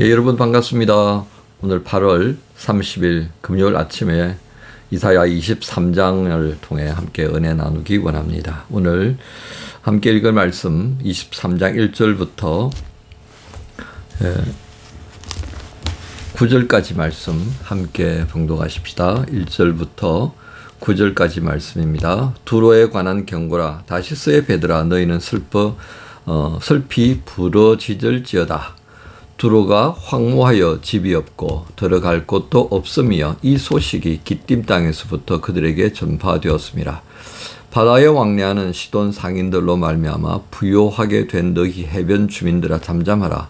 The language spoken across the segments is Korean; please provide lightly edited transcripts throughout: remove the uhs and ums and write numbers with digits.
예, 여러분 반갑습니다. 오늘 8월 30일 금요일 아침에 이사야 23장을 통해 함께 은혜 나누기 원합니다. 오늘 함께 읽을 말씀 23장 1절부터 9절까지 말씀 함께 봉독하십시다. 1절부터 9절까지 말씀입니다. 두로에 관한 경고라. 다시스의 배들아 너희는 슬피 부러지질지어다. 두로가 황무하여 집이 없고 들어갈 곳도 없음이여 이 소식이 기띔 땅에서부터 그들에게 전파되었습니다. 바다에 왕래하는 시돈 상인들로 말미암아 부요하게 된 너희 해변 주민들아 잠잠하라.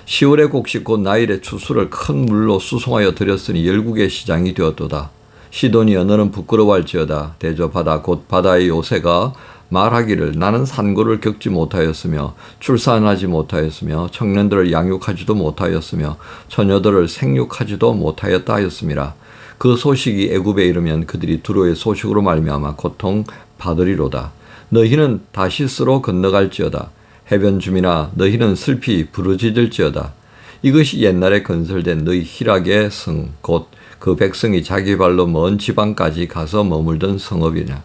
시월의 곡식 곧 나일의 추수를 큰 물로 수송하여 들였으니 열국의 시장이 되었도다. 시돈이여 너는 부끄러워할지어다. 대저 바다 곧 바다의 요새가 말하기를 나는 산고를 겪지 못하였으며 출산하지 못하였으며 청년들을 양육하지도 못하였으며 처녀들을 생육하지도 못하였다 하였음이라. 그 소식이 애굽에 이르면 그들이 두로의 소식으로 말미암아 고통 받으리로다. 너희는 다시스로 건너갈지어다. 해변 주민아 너희는 슬피 부르짖을지어다. 이것이 옛날에 건설된 너희 희락의 성 곧 그 백성이 자기 발로 먼 지방까지 가서 머물던 성읍이냐.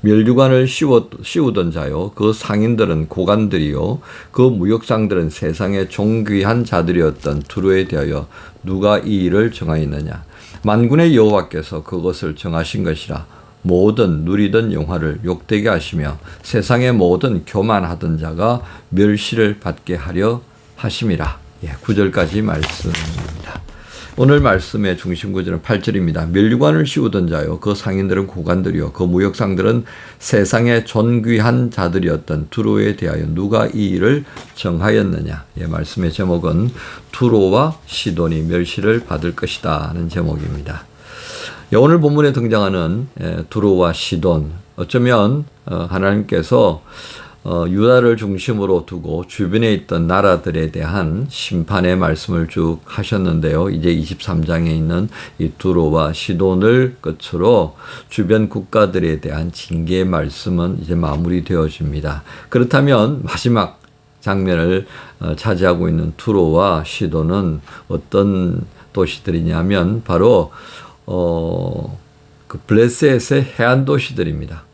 멸류관을 씌우던 자요 그 상인들은 고관들이요 그 무역상들은 세상의 존귀한 자들이었던 두로에 대하여 누가 이 일을 정하였느냐. 만군의 여호와께서 그것을 정하신 것이라. 모든 누리던 영화를 욕되게 하시며 세상의 모든 교만하던 자가 멸시를 받게 하려 하심이라. 9절까지 말씀입니다. 오늘 말씀의 중심 구절은 8절입니다. 멸류관을 씌우던 자요 그 상인들은 고관들이요 그 무역상들은 세상의 존귀한 자들이었던 두로에 대하여 누가 이 일을 정하였느냐. 말씀의 제목은 두로와 시돈이 멸시를 받을 것이다 하는 제목입니다. 오늘 본문에 등장하는 두로와 시돈, 어쩌면 하나님께서 유다를 중심으로 두고 주변에 있던 나라들에 대한 심판의 말씀을 쭉 하셨는데요. 이제 23장에 있는 이 두로와 시돈을 끝으로 주변 국가들에 대한 징계의 말씀은 이제 마무리되어집니다. 그렇다면 마지막 장면을 차지하고 있는 두로와 시돈은 어떤 도시들이냐면 바로 그 블레셋의 해안 도시들입니다.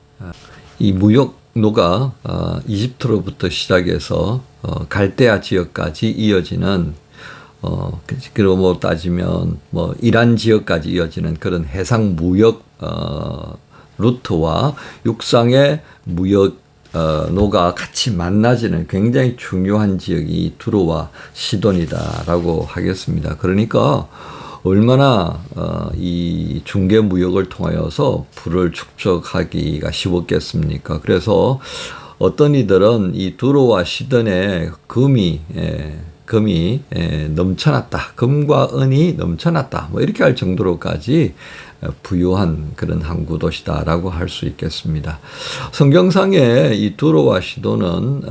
이 무역로가 이집트로부터 시작해서 갈대아 지역까지 이어지는 그로 따지면 이란 지역까지 이어지는 그런 해상 무역 루트와 육상의 무역 노가 같이 만나지는 굉장히 중요한 지역이 두로와 시돈이다라고 하겠습니다. 그러니까 얼마나 이 중개 무역을 통하여서 부를 축적하기가 쉬웠겠습니까? 그래서 어떤 이들은 이 두로와 시돈의 금이 넘쳐났다. 금과 은이 넘쳐났다. 이렇게 할 정도로까지 부유한 그런 항구 도시다라고 할 수 있겠습니다. 성경상에 이 두로와 시돈은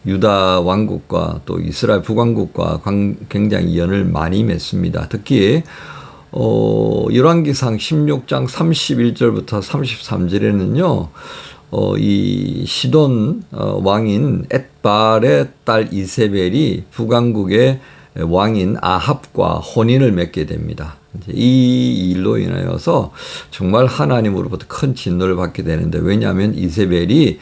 유다 왕국과 또 이스라엘 북왕국과 굉장히 연을 많이 맺습니다. 특히 열왕기상 16장 31절부터 33절에는요. 이 시돈 왕인 엣발의 딸 이세벨이 북왕국의 왕인 아합과 혼인을 맺게 됩니다. 이 일로 인하여서 정말 하나님으로부터 큰 진노를 받게 되는데, 왜냐하면 이세벨이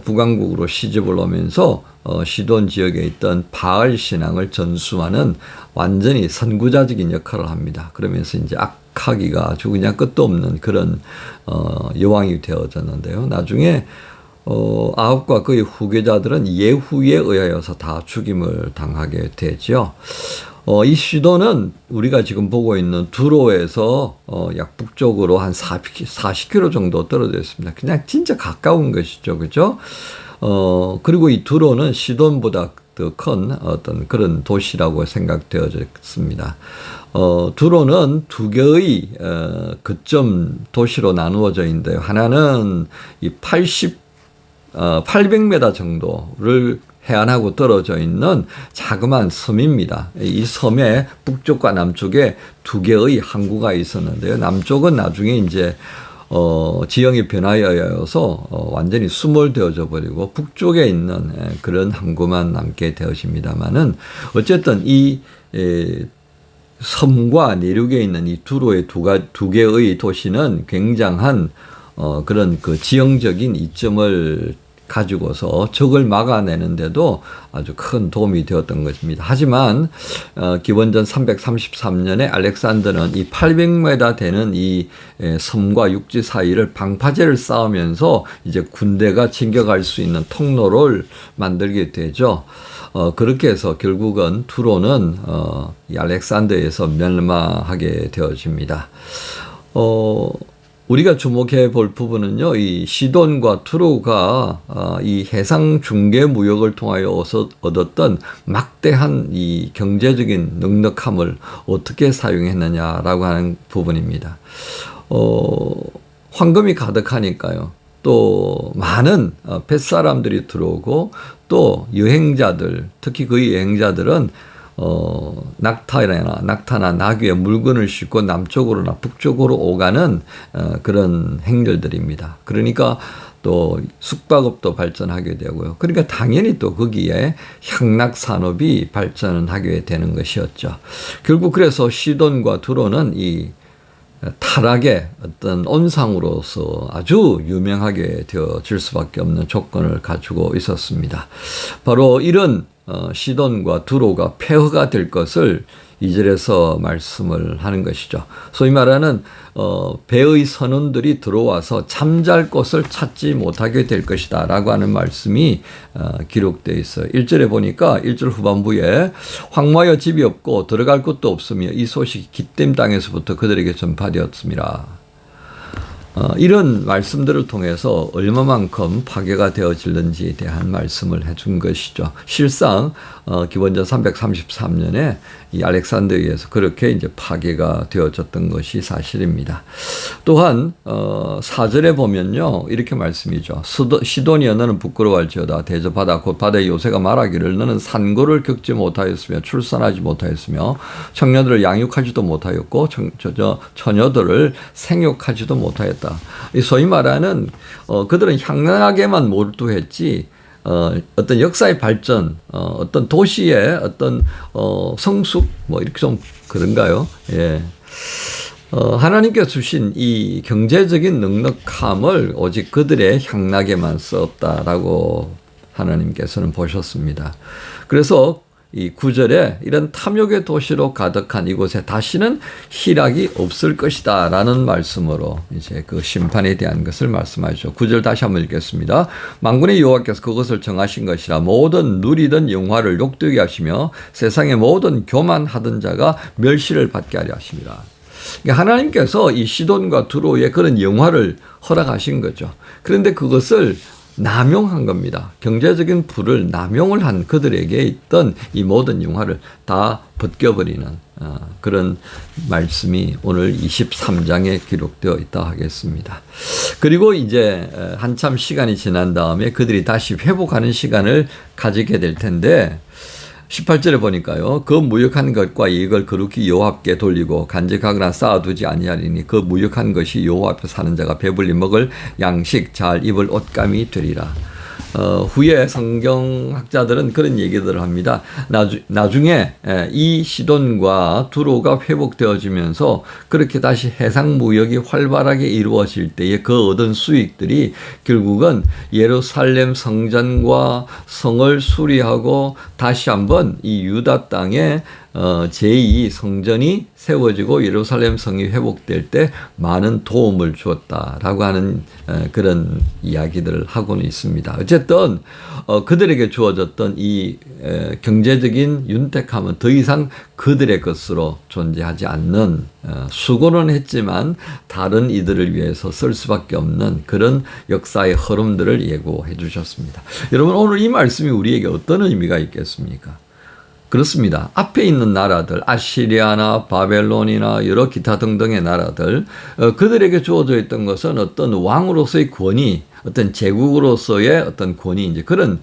북왕국으로 시집을 오면서 시돈 지역에 있던 바알 신앙을 전수하는 완전히 선구자적인 역할을 합니다. 그러면서 이제 악하기가 아주 그냥 끝도 없는 그런 여왕이 되어졌는데요. 나중에 아합과 그의 후계자들은 예후에 의하여서 다 죽임을 당하게 되죠. 이 시돈은 우리가 지금 보고 있는 두로에서 약 북쪽으로 한 40km 정도 떨어져 있습니다. 그냥 진짜 가까운 것이죠. 그죠? 그리고 이 두로는 시돈보다 더 큰 어떤 그런 도시라고 생각되어졌습니다. 두로는 두 개의 거점 도시로 나누어져 있는데요. 하나는 이 800m 정도를 해안하고 떨어져 있는 자그마한 섬입니다. 이 섬의 북쪽과 남쪽에 두 개의 항구가 있었는데요. 남쪽은 나중에 이제 지형이 변하여서 완전히 수몰되어져 버리고 북쪽에 있는 그런 항구만 남게 되었습니다만은 어쨌든 이 섬과 내륙에 있는 이 두로의 두 개의 도시는 굉장한 그런 그 지형적인 이점을 가지고서 적을 막아내는데도 아주 큰 도움이 되었던 것입니다. 하지만 기원전 333년에 알렉산더는 이 800m 되는 이 섬과 육지 사이를 방파제를 쌓으면서 이제 군대가 진격할 수 있는 통로를 만들게 되죠. 그렇게 해서 결국은 두로는 이 알렉산더에서 멸망하게 되어집니다. 우리가 주목해 볼 부분은요, 이 시돈과 두로가 이 해상 중개 무역을 통하여 얻었던 막대한 이 경제적인 넉넉함을 어떻게 사용했느냐라고 하는 부분입니다. 황금이 가득하니까요. 또 많은 뱃사람들이 들어오고 또 여행자들, 특히 그 여행자들은 낙타나 나귀에 물건을 싣고 남쪽으로나 북쪽으로 오가는 그런 행렬들입니다. 그러니까 또 숙박업도 발전하게 되고요. 그러니까 당연히 또 거기에 향락 산업이 발전하게 되는 것이었죠. 결국 그래서 시돈과 두로는 이 타락의 어떤 온상으로서 아주 유명하게 되어질 수밖에 없는 조건을 가지고 있었습니다. 바로 이런 시돈과 두로가 폐허가 될 것을 2절에서 말씀을 하는 것이죠. 소위 말하는 배의 선원들이 들어와서 잠잘 곳을 찾지 못하게 될 것이다 라고 하는 말씀이 기록되어 있어요. 1절에 보니까 1절 후반부에 황무하여 집이 없고 들어갈 곳도 없으며 이 소식이 기뎨 땅에서부터 그들에게 전파되었습니다. 이런 말씀들을 통해서 얼마만큼 파괴가 되어질는지에 대한 말씀을 해준 것이죠. 실상 기원전 333년에 이 알렉산더에서 그렇게 이제 파괴가 되어졌던 것이 사실입니다. 또한 4절에 보면요, 이렇게 말씀이죠. 시돈이여 너는 부끄러워할지어다. 대저바다 곧 바다의 요새가 말하기를 너는 산고를 겪지 못하였으며 출산하지 못하였으며 청년들을 양육하지도 못하였고 처녀들을 생육하지도 못하였다. 소위 말하는 그들은 향락에만 몰두했지 어떤 역사의 발전, 어떤 도시의 어떤 성숙, 뭐 이렇게 좀 그런가요? 예. 하나님께서 주신 이 경제적인 넉넉함을 오직 그들의 향락에만 썼다라고 하나님께서는 보셨습니다. 그래서 이 9절에 이런 탐욕의 도시로 가득한 이곳에 다시는 희락이 없을 것이다 라는 말씀으로 이제 그 심판에 대한 것을 말씀하시죠. 9절 다시 한번 읽겠습니다. 만군의 여호와께서 그것을 정하신 것이라 모든 누리던 영화를 욕되게 하시며 세상의 모든 교만하던 자가 멸시를 받게 하려 하십니다. 그러니까 하나님께서 이 시돈과 두로의 그런 영화를 허락하신 거죠. 그런데 그것을 남용한 겁니다. 경제적인 부를 남용을 한 그들에게 있던 이 모든 영화를 다 벗겨버리는 그런 말씀이 오늘 23장에 기록되어 있다 하겠습니다. 그리고 이제 한참 시간이 지난 다음에 그들이 다시 회복하는 시간을 가지게 될 텐데 18절에 보니까요. 그 무역한 것과 이익을 거룩히 여호와 앞에 돌리고 간직하거나 쌓아두지 아니하리니 그 무역한 것이 여호와 앞에 사는 자가 배불리 먹을 양식 잘 입을 옷감이 되리라. 후에 성경학자들은 그런 얘기들을 합니다. 나중에 이 시돈과 두로가 회복되어지면서 그렇게 다시 해상무역이 활발하게 이루어질 때에 그 얻은 수익들이 결국은 예루살렘 성전과 성을 수리하고 다시 한번 이 유다 땅에 제2 성전이 세워지고 예루살렘 성이 회복될 때 많은 도움을 주었다라고 하는 그런 이야기들을 하고는 있습니다. 어쨌든 그들에게 주어졌던 이 경제적인 윤택함은 더 이상 그들의 것으로 존재하지 않는 수고는 했지만 다른 이들을 위해서 쓸 수밖에 없는 그런 역사의 흐름들을 예고해 주셨습니다. 여러분 오늘 이 말씀이 우리에게 어떤 의미가 있겠습니까? 그렇습니다. 앞에 있는 나라들, 아시리아나 바벨론이나 여러 기타 등등의 나라들, 그들에게 주어져 있던 것은 어떤 왕으로서의 권위, 어떤 제국으로서의 어떤 권위, 이제 그런,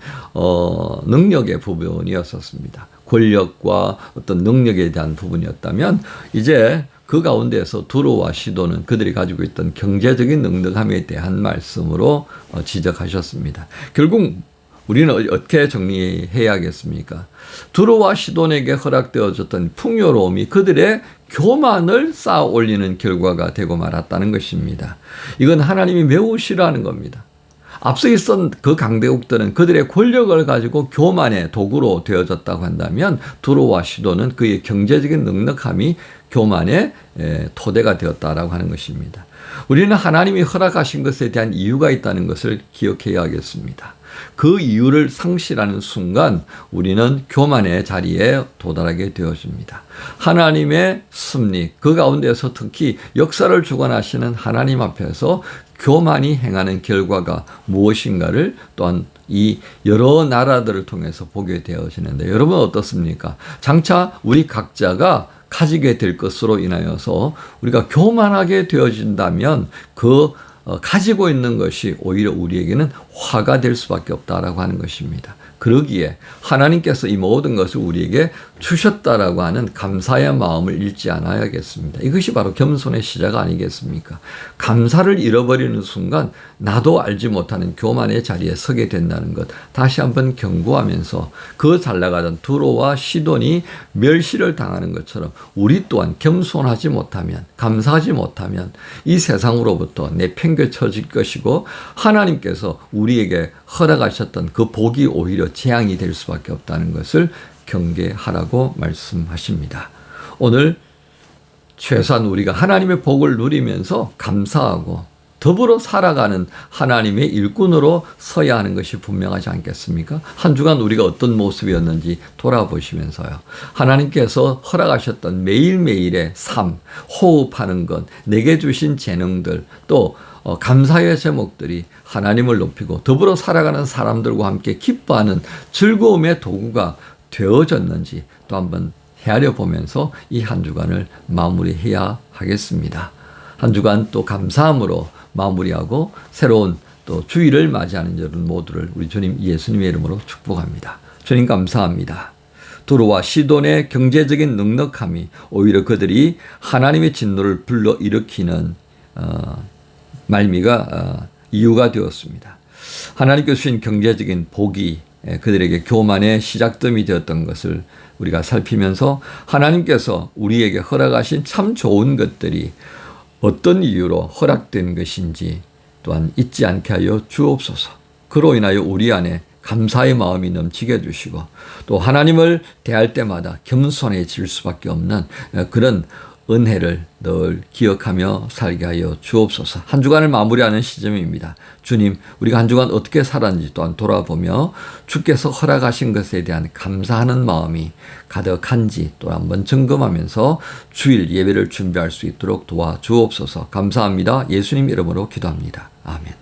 능력의 부분이었었습니다. 권력과 어떤 능력에 대한 부분이었다면, 이제 그 가운데에서 두로와 시돈은 그들이 가지고 있던 경제적인 넉넉함에 대한 말씀으로 지적하셨습니다. 결국 우리는 어떻게 정리해야겠습니까? 두로와 시돈에게 허락되어졌던 풍요로움이 그들의 교만을 쌓아 올리는 결과가 되고 말았다는 것입니다. 이건 하나님이 매우 싫어하는 겁니다. 앞서 있던 그 강대국들은 그들의 권력을 가지고 교만의 도구로 되어졌다고 한다면 두로와 시돈은 그의 경제적인 넉넉함이 교만의 토대가 되었다라고 하는 것입니다. 우리는 하나님이 허락하신 것에 대한 이유가 있다는 것을 기억해야 하겠습니다. 그 이유를 상실하는 순간 우리는 교만의 자리에 도달하게 되어집니다. 하나님의 섭리, 그 가운데서 특히 역사를 주관하시는 하나님 앞에서 교만이 행하는 결과가 무엇인가를 또한 이 여러 나라들을 통해서 보게 되어지는데, 여러분 어떻습니까? 장차 우리 각자가 가지게 될 것으로 인하여서 우리가 교만하게 되어진다면 그 가지고 있는 것이 오히려 우리에게는 화가 될 수밖에 없다라고 하는 것입니다. 그러기에 하나님께서 이 모든 것을 우리에게 주셨다라고 하는 감사의 마음을 잃지 않아야겠습니다. 이것이 바로 겸손의 시작 아니겠습니까? 감사를 잃어버리는 순간 나도 알지 못하는 교만의 자리에 서게 된다는 것, 다시 한번 경고하면서 그 잘 나가던 두로와 시돈이 멸시를 당하는 것처럼 우리 또한 겸손하지 못하면, 감사하지 못하면 이 세상으로부터 내팽개쳐질 것이고 하나님께서 우리에게 허락하셨던 그 복이 오히려 재앙이 될 수밖에 없다는 것을 경계하라고 말씀하십니다. 오늘 최소한 우리가 하나님의 복을 누리면서 감사하고 더불어 살아가는 하나님의 일꾼으로 서야 하는 것이 분명하지 않겠습니까? 한 주간 우리가 어떤 모습이었는지 돌아보시면서요. 하나님께서 허락하셨던 매일매일의 삶, 호흡하는 것, 내게 주신 재능들, 또 감사의 제목들이 하나님을 높이고 더불어 살아가는 사람들과 함께 기뻐하는 즐거움의 도구가 되어졌는지 또 한번 헤아려 보면서 이 한 주간을 마무리해야 하겠습니다. 한 주간 또 감사함으로 마무리하고 새로운 또 주일을 맞이하는 여러분 모두를 우리 주님 예수님의 이름으로 축복합니다. 주님 감사합니다. 두로와 시돈의 경제적인 넉넉함이 오히려 그들이 하나님의 진노를 불러일으키는 말미가 이유가 되었습니다. 하나님께서 주신 경제적인 복이 그들에게 교만의 시작점이 되었던 것을 우리가 살피면서 하나님께서 우리에게 허락하신 참 좋은 것들이 어떤 이유로 허락된 것인지 또한 잊지 않게 하여 주옵소서. 그로 인하여 우리 안에 감사의 마음이 넘치게 해주시고 또 하나님을 대할 때마다 겸손해질 수밖에 없는 그런 은혜를 늘 기억하며 살게 하여 주옵소서. 한 주간을 마무리하는 시점입니다. 주님, 우리가 한 주간 어떻게 살았는지 또한 돌아보며 주께서 허락하신 것에 대한 감사하는 마음이 가득한지 또 한번 점검하면서 주일 예배를 준비할 수 있도록 도와주옵소서. 감사합니다. 예수님 이름으로 기도합니다. 아멘.